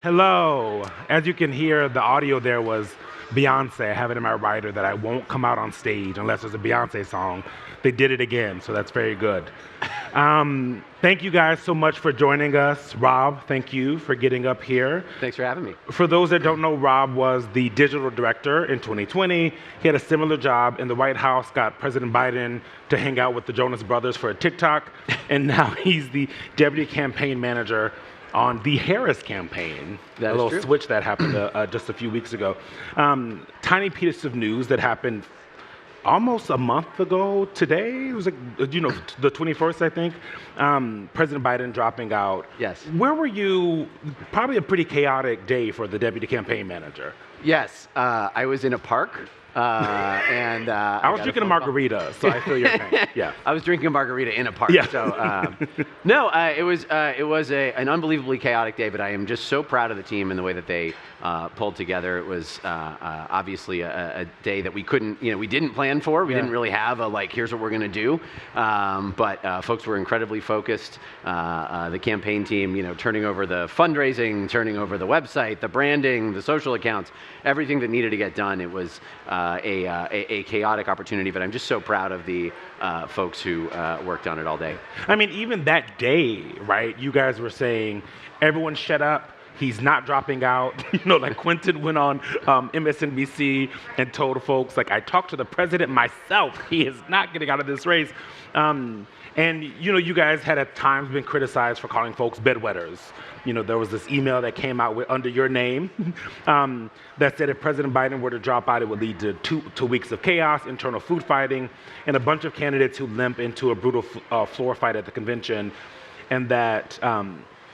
Hello. As you can hear, the audio there was Beyonce. I have it in my writer that I won't come out on stage unless there's a Beyonce song. They did it again, so that's very good. Thank you guys so much for joining us. Rob, thank you for getting up here. Thanks for having me. For those that don't know, Rob was the digital director in 2020. He had a similar job in the White House, got President Biden to hang out with the Jonas Brothers for a TikTok, and now he's the deputy campaign manager on the Harris campaign. That a is little true. switch that happened just a few weeks ago. Tiny piece of news that happened almost a month ago today. It was like, the 21st, I think. President Biden dropping out. Yes. Where were you? Probably a pretty chaotic day for the deputy campaign manager. Yes, I was in a park, and I was drinking a margarita, so I feel your pain. Yeah. I was drinking a margarita in a park. Yeah. So no, it was an unbelievably chaotic day, but I am just so proud of the team and the way that they pulled together. It was obviously a day that we couldn't, we didn't plan for. We didn't really have a here's what we're going to do. But folks were incredibly focused. The campaign team, turning over the fundraising, turning over the website, the branding, the social accounts, everything that needed to get done. It was a chaotic opportunity, but I'm just so proud of the folks who worked on it all day. I mean, even that day, right? You guys were saying, everyone shut up. He's not dropping out. Quentin went on MSNBC and told folks, I talked to the president myself. He is not getting out of this race. And you guys had at times been criticized for calling folks bedwetters. There was this email that came out under your name that said if President Biden were to drop out, it would lead to two weeks of chaos, internal food fighting, and a bunch of candidates who limp into a brutal floor fight at the convention, and that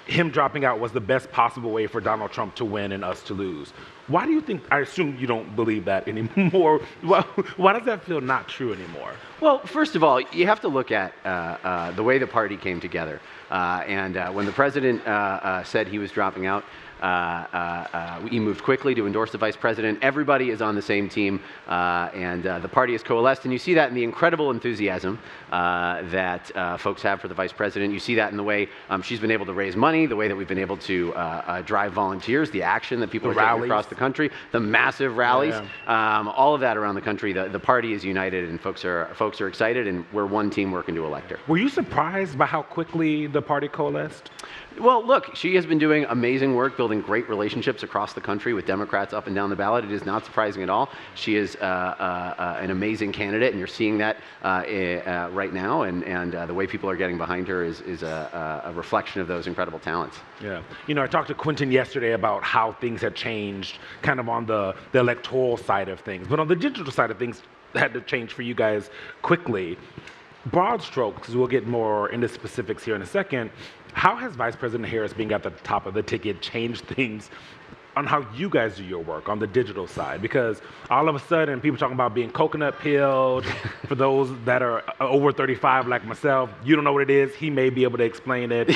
him dropping out was the best possible way for Donald Trump to win and us to lose. Why do you think, I assume you don't believe that anymore. Why does that feel not true anymore? Well, first of all, you have to look at the way the party came together. And when the president said he was dropping out, he moved quickly to endorse the vice president. Everybody is on the same team, and the party has coalesced. And you see that in the incredible enthusiasm that folks have for the vice president. You see that in the way she's been able to raise money, the way that we've been able to drive volunteers, the action that people are taking across the country, the massive rallies, all of that around the country. The party is united, and folks are excited, and we're one team working to elect her. Were you surprised by how quickly the party coalesced? Well, look, she has been doing amazing work, building great relationships across the country with Democrats up and down the ballot. It is not surprising at all. She is an amazing candidate, and you're seeing that right now. And the way people are getting behind her is a reflection of those incredible talents. Yeah. I talked to Quentin yesterday about how things had changed kind of on the electoral side of things. But on the digital side of things, had to change for you guys quickly. Broad strokes, we'll get more into specifics here in a second. How has Vice President Harris being at the top of the ticket changed things on how you guys do your work on the digital side? Because all of a sudden, people talking about being coconut peeled. For those that are over 35 like myself, you don't know what it is. He may be able to explain it.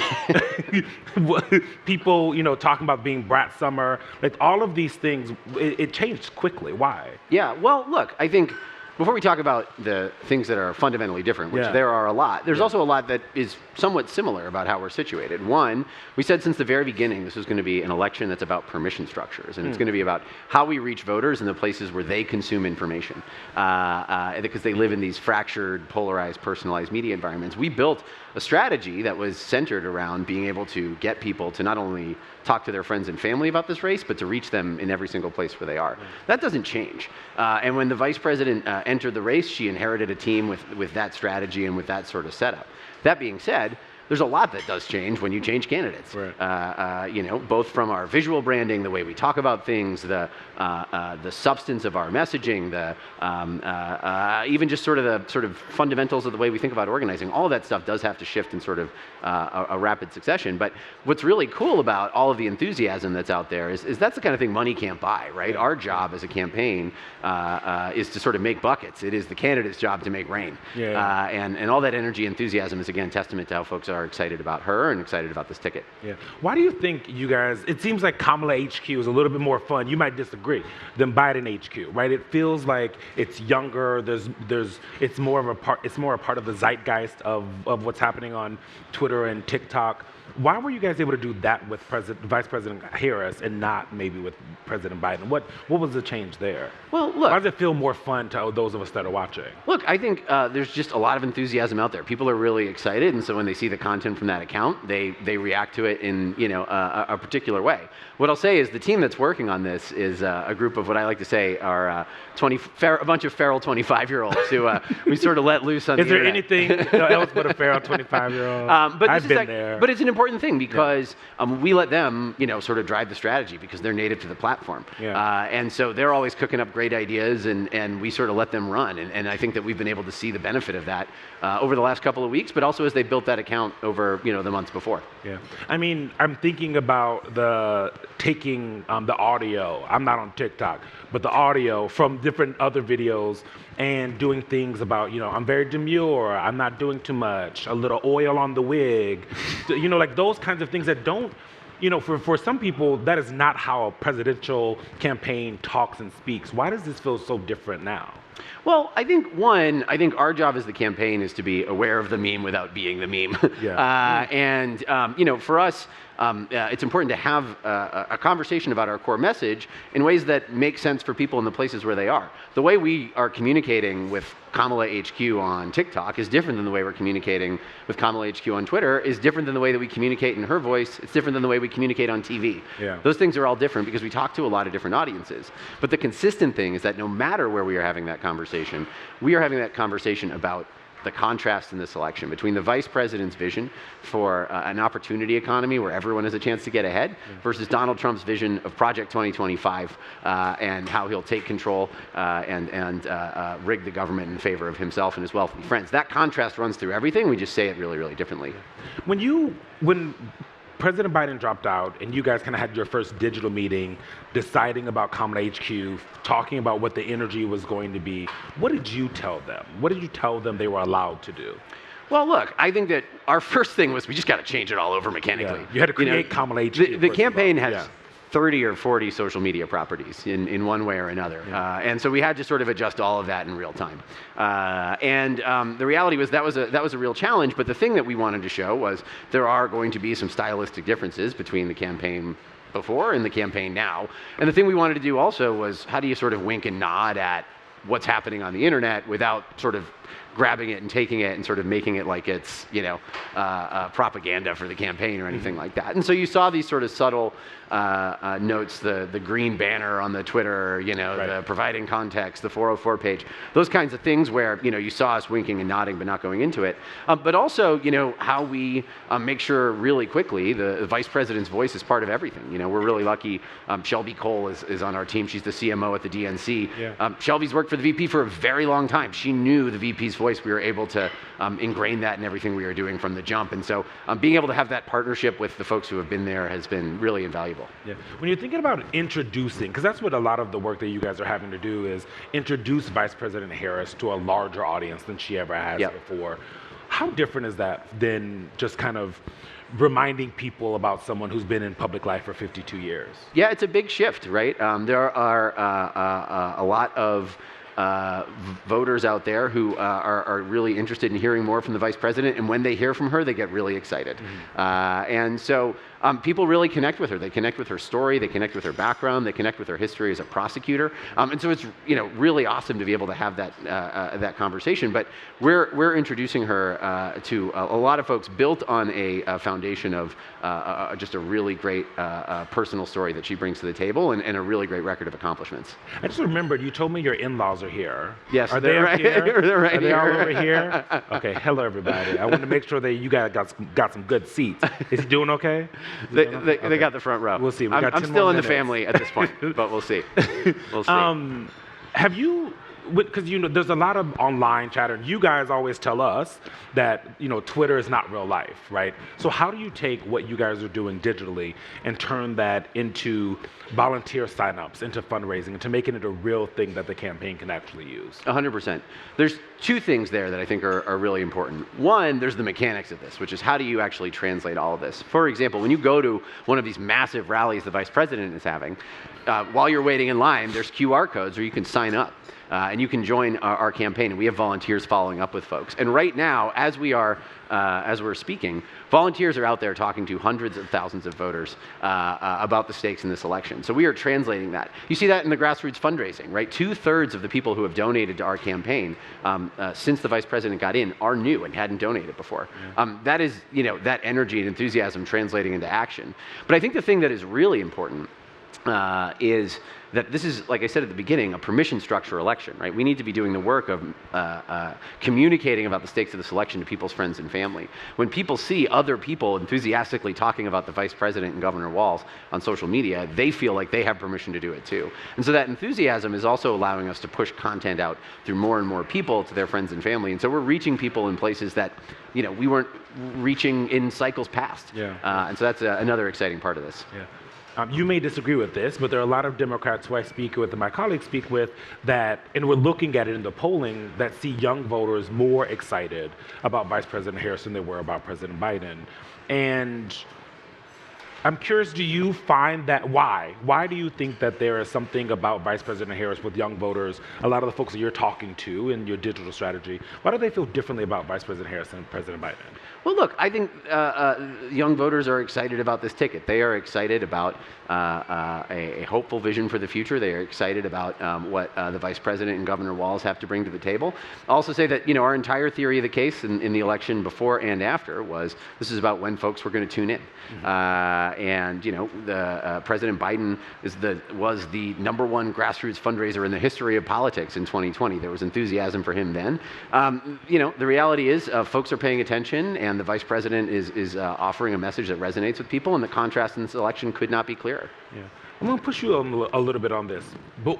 People, talking about being brat summer. All of these things, it changed quickly. Why? Yeah, well, look, I think before we talk about the things that are fundamentally different, which there are a lot, there's also a lot that is somewhat similar about how we're situated. One, we said since the very beginning this was going to be an election that's about permission structures, and it's going to be about how we reach voters in the places where they consume information, because they live in these fractured, polarized, personalized media environments. We built a strategy that was centered around being able to get people to not only talk to their friends and family about this race, but to reach them in every single place where they are. That doesn't change. And when the vice president entered the race, she inherited a team with that strategy and with that sort of setup. That being said, there's a lot that does change when you change candidates. Right. Both from our visual branding, the way we talk about things, the substance of our messaging, even just sort of the fundamentals of the way we think about organizing. All of that stuff does have to shift in sort of a rapid succession. But what's really cool about all of the enthusiasm that's out there is that's the kind of thing money can't buy, right? Our job as a campaign is to sort of make buckets. It is the candidate's job to make rain. And all that energy, enthusiasm is again testament to how folks are excited about her and excited about this ticket. Yeah. Why do you think you guys, it seems like Kamala HQ is a little bit more fun, you might disagree, than Biden HQ, right? It feels like it's younger, it's more a part of the zeitgeist of what's happening on Twitter and TikTok. Why were you guys able to do that with Vice President Harris and not maybe with President Biden? What was the change there? Well, look. Why does it feel more fun to those of us that are watching? Look, I think there's just a lot of enthusiasm out there. People are really excited, and so when they see the content from that account, they react to it in a particular way. What I'll say is the team that's working on this is a group of what I like to say are a bunch of feral 25-year-olds who we sort of let loose on the internet. Is there anything else but a feral 25-year-old? I've been there. But it's an important thing because we let them, sort of drive the strategy because they're native to the platform. Yeah. And so they're always cooking up great ideas, and we sort of let them run. And I think that we've been able to see the benefit of that over the last couple of weeks, but also as they built that account over, the months before. Yeah. I mean, I'm thinking about taking the audio. I'm not on TikTok, but the audio from different other videos and doing things about, I'm very demure, I'm not doing too much, a little oil on the wig, like those kinds of things that don't, for some people, that is not how a presidential campaign talks and speaks. Why does this feel so different now? Well, I think our job as the campaign is to be aware of the meme without being the meme. Yeah. For us, it's important to have a conversation about our core message in ways that make sense for people in the places where they are. The way we are communicating with Kamala HQ on TikTok is different than the way we're communicating with Kamala HQ on Twitter, is different than the way that we communicate in her voice, it's different than the way we communicate on TV. Yeah. Those things are all different because we talk to a lot of different audiences. But the consistent thing is that no matter where we are having that conversation, we are having that conversation about the contrast in this election between the vice president's vision for an opportunity economy where everyone has a chance to get ahead versus Donald Trump's vision of Project 2025 and how he'll take control and rig the government in favor of himself and his wealthy friends. That contrast runs through everything. We just say it really, really differently. When President Biden dropped out and you guys kind of had your first digital meeting deciding about Kamala HQ, talking about what the energy was going to be, what did you tell them? What did you tell them they were allowed to do? Well, look, I think that our first thing was we just got to change it all over mechanically. Yeah. You had to create Kamala HQ. The campaign has 30 or 40 social media properties in one way or another. Yeah. And so we had to sort of adjust all of that in real time. The reality was that was a real challenge, but the thing that we wanted to show was there are going to be some stylistic differences between the campaign before and the campaign now. And the thing we wanted to do also was how do you sort of wink and nod at what's happening on the internet without sort of grabbing it and taking it and sort of making it like it's, propaganda for the campaign or anything like that. And so you saw these sort of subtle notes, the green banner on the Twitter, the providing context, the 404 page, those kinds of things where, you saw us winking and nodding but not going into it. But also, how we make sure really quickly the vice president's voice is part of everything. We're really lucky. Shelby Cole is on our team. She's the CMO at the DNC. Yeah. Shelby's worked for the VP for a very long time. She knew the VP's voice. We were able to ingrain that in everything we were doing from the jump. And so being able to have that partnership with the folks who have been there has been really invaluable. Yeah. When you're thinking about introducing, because that's what a lot of the work that you guys are having to do is introduce Vice President Harris to a larger audience than she ever has before. How different is that than just kind of reminding people about someone who's been in public life for 52 years? Yeah, it's a big shift, right? There are a lot of voters out there who are really interested in hearing more from the vice president, and when they hear from her, they get really excited. And so people really connect with her. They connect with her story, they connect with her background, they connect with her history as a prosecutor. And so it's really awesome to be able to have that conversation. But we're introducing her to a lot of folks built on a foundation of just a really great personal story that she brings to the table and a really great record of accomplishments. I just remembered you told me your in-laws are here. Yes, are they right here? They're right are they here. all over here? Okay, hello everybody. I want to make sure that you guys got some good seats. Is he doing okay? They got the front row. We'll see. I'm still in the family at this point, but we'll see. We'll see. Have you, because there's a lot of online chatter. You guys always tell us that Twitter is not real life, right? So how do you take what you guys are doing digitally and turn that into volunteer signups, into fundraising, into making it a real thing that the campaign can actually use? 100%. There's two things there that I think are really important. One, there's the mechanics of this, which is how do you actually translate all of this? For example, when you go to one of these massive rallies the vice president is having, while you're waiting in line, there's QR codes where you can sign up. and you can join our campaign. And we have volunteers following up with folks. And right now, as we're speaking, volunteers are out there talking to hundreds of thousands of voters about the stakes in this election. So we are translating that. You see that in the grassroots fundraising, right? 2/3 of the people who have donated to our campaign since the vice president got in are new and hadn't donated before. That is, that energy and enthusiasm translating into action. But I think the thing that is really important is that this is, like I said at the beginning, a permission structure election, right? We need to be doing the work of communicating about the stakes of this election to people's friends and family. When people see other people enthusiastically talking about the vice president and Governor Walz on social media, they feel like they have permission to do it too. And so that enthusiasm is also allowing us to push content out through more and more people to their friends and family. And so we're reaching people in places that, we weren't reaching in cycles past. And so that's another exciting part of this. You may disagree with this, but there are a lot of Democrats who I speak with and my colleagues speak with that, and we're looking at it in the polling, that see young voters more excited about Vice President Harris than they were about President Biden. And I'm curious, do you find that, why? Why do you think that there is something about Vice President Harris with young voters, a lot of the folks that you're talking to in your digital strategy, why do they feel differently about Vice President Harris than President Biden? Well, look, I think young voters are excited about this ticket. They are excited about a hopeful vision for the future. They are excited about what the Vice President and Governor Walz have to bring to the table. I'll also say that, our entire theory of the case in the election before and after was this is about when folks were going to tune in. And President Biden was the #1 grassroots fundraiser in the history of politics in 2020. There was enthusiasm for him then. The reality is folks are paying attention, and the vice president is offering a message that resonates with people, and the contrast in this election could not be clearer. I'm going to push you a little bit on this, but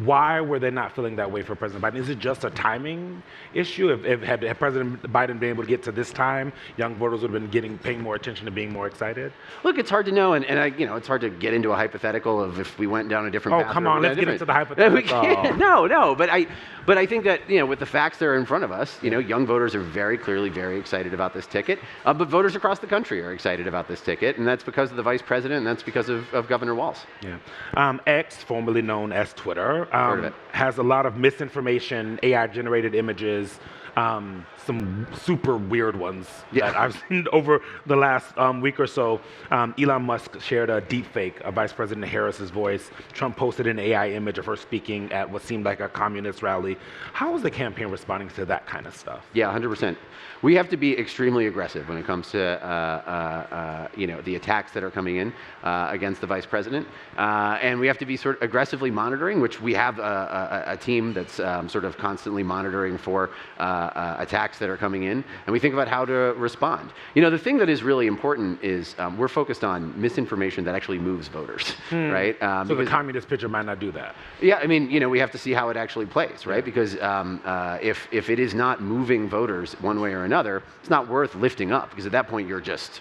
why were they not feeling that way for President Biden? Is it just a timing issue? Had President Biden been able to get to this time, young voters would have been paying more attention to being more excited? Look, it's hard to know, and it's hard to get into a hypothetical of if we went down a different path. Oh, come on, let's get into the hypothetical. No, but I think that, with the facts that are in front of us, young voters are very clearly very excited about this ticket, but voters across the country are excited about this ticket, and that's because of the vice president, and that's because of Governor Walz. X, formerly known as Twitter, Heard of it. has a lot of misinformation, AI-generated images, some super weird ones that I've seen over the last week or so. Elon Musk shared a deep fake of Vice President Harris's voice. Trump posted an AI image of her speaking at what seemed like a communist rally. How is the campaign responding to that kind of stuff? Yeah, 100%. We have to be extremely aggressive when it comes to the attacks that are coming in against the vice president, and we have to be sort of aggressively monitoring, which we have a team that's sort of constantly monitoring for attacks that are coming in, and we think about how to respond. The thing that is really important is we're focused on misinformation that actually moves voters, right? So the communist picture might not do that. Yeah, I mean, we have to see how it actually plays, right? Because if it is not moving voters one way or another, it's not worth lifting up, because at that point you're just,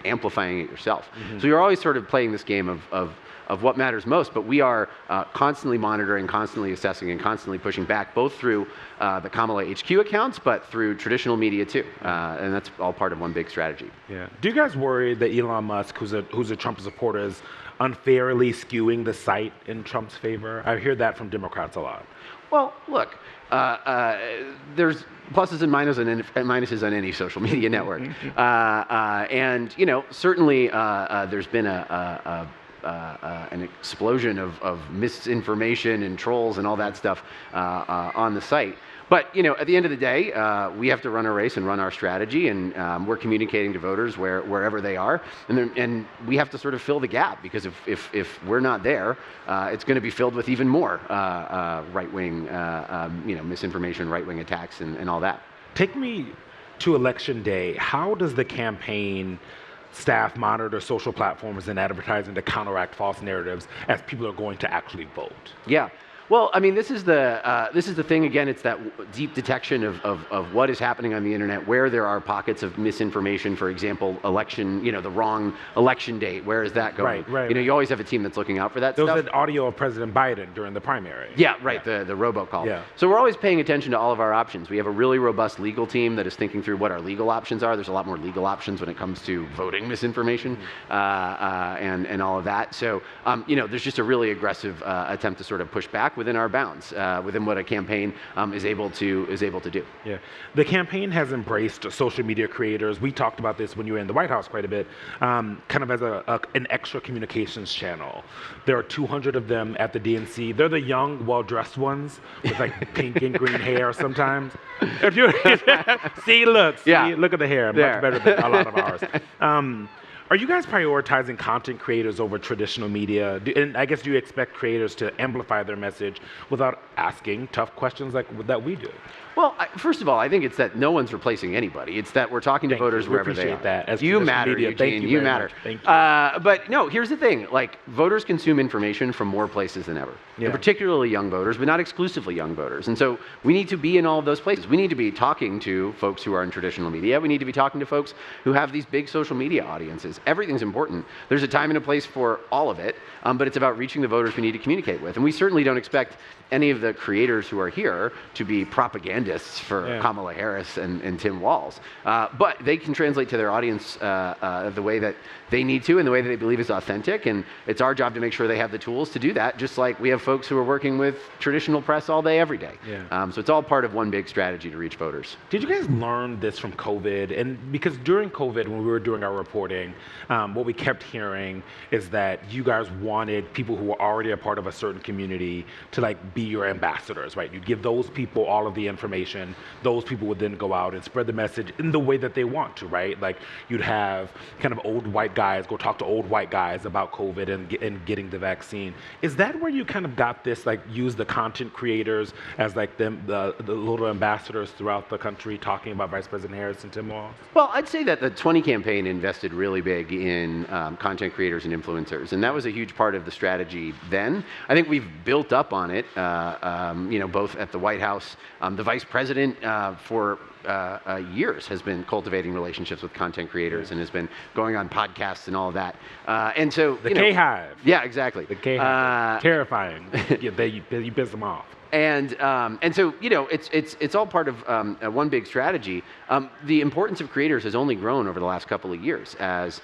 amplifying it yourself. So you're always sort of playing this game of what matters most, but we are constantly monitoring, constantly assessing, and constantly pushing back, both through the Kamala HQ accounts, but through traditional media too, and that's all part of one big strategy. Do you guys worry that Elon Musk, who's a Trump supporter, is unfairly skewing the site in Trump's favor? I hear that from Democrats a lot. Well, look, there's pluses and minuses on any social media network, and certainly there's been an explosion of misinformation and trolls and all that stuff on the site. But at the end of the day, we have to run our race and run our strategy, and we're communicating to voters wherever they are, and we have to sort of fill the gap, because if we're not there, it's going to be filled with even more right-wing misinformation, right-wing attacks, and all that. Take me to Election Day. How does the campaign staff monitor social platforms and advertising to counteract false narratives as people are going to actually vote? Yeah. Well, I mean, this is the thing. Again, it's that deep detection of what is happening on the internet, where there are pockets of misinformation. For example, election, the wrong election date. Where is that going? Right. You always have a team that's looking out for that there stuff. There was an audio of President Biden during the primary. Yeah, right. Yeah. The robocall. Yeah. So we're always paying attention to all of our options. We have a really robust legal team that is thinking through what our legal options are. There's a lot more legal options when it comes to voting misinformation, and all of that. So there's just a really aggressive attempt to sort of push back. within our bounds, within what a campaign is able to do. Yeah, the campaign has embraced social media creators. We talked about this when you were in the White House quite a bit, kind of as an extra communications channel. There are 200 of them at the DNC. They're the young, well-dressed ones with like pink and green hair sometimes. If you see, look at the hair, much better than a lot of ours. Are you guys prioritizing content creators over traditional media? And I guess do you expect creators to amplify their message without asking tough questions like that we do? Well, first of all, I think it's that no one's replacing anybody. It's that we're talking to voters wherever they are. Appreciate that. As you matter, media, Eugene. you matter. Thank you. But no, here's the thing. Like, voters consume information from more places than ever. And particularly young voters, but not exclusively young voters. And so we need to be in all of those places. We need to be talking to folks who are in traditional media. We need to be talking to folks who have these big social media audiences. Everything's important. There's a time and a place for all of it, but it's about reaching the voters we need to communicate with. And we certainly don't expect any of the creators who are here to be propagandists for Kamala Harris and Tim Walz. But they can translate to their audience the way that they need to and the way that they believe is authentic. And it's our job to make sure they have the tools to do that, just like we have folks who are working with traditional press all day, every day. So it's all part of one big strategy to reach voters. Did you guys learn this from COVID? And because during COVID, when we were doing our reporting, what we kept hearing is that you guys wanted people who were already a part of a certain community to like be your ambassadors, right? You give those people all of the information. Those people would then go out and spread the message in the way that they want to, right? Like you'd have kind of old white guys go talk to old white guys about COVID and getting the vaccine. Is that where you kind of got this, like use the content creators as like the little ambassadors throughout the country talking about Vice President Harris and Tim Walz? Well, I'd say that the 20 campaign invested really big in content creators and influencers, and that was a huge part of the strategy then. I think we've built up on it, both at the White House. The Vice President for years has been cultivating relationships with content creators and has been going on podcasts and all of that. And so the K-Hive. Yeah, exactly. The K-Hive. Terrifying. You piss them off. And so it's all part of one big strategy. The importance of creators has only grown over the last couple of years as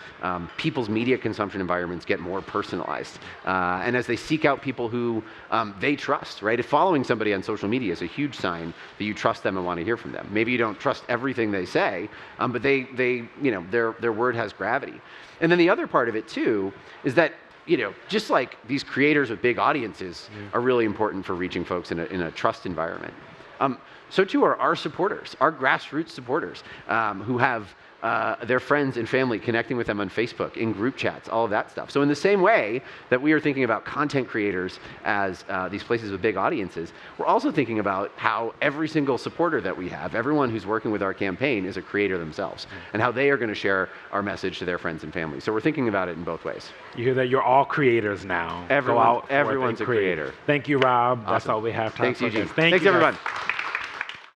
people's media consumption environments get more personalized, and as they seek out people who they trust. Right, if following somebody on social media is a huge sign that you trust them and want to hear from them. Maybe you don't trust everything they say, but their word has gravity. And then the other part of it too is that, just like these creators with big audiences are really important for reaching folks in a trust environment, so too are our supporters, our grassroots supporters, who have their friends and family connecting with them on Facebook, in group chats, all of that stuff. So in the same way that we are thinking about content creators as these places with big audiences, we're also thinking about how every single supporter that we have, everyone who's working with our campaign, is a creator themselves, and how they are going to share our message to their friends and family. So we're thinking about it in both ways. You hear that? You're all creators now. Everyone's a creator. Thank you, Rob. Awesome. That's all we have time for. Thanks, Eugene. Thanks, everyone.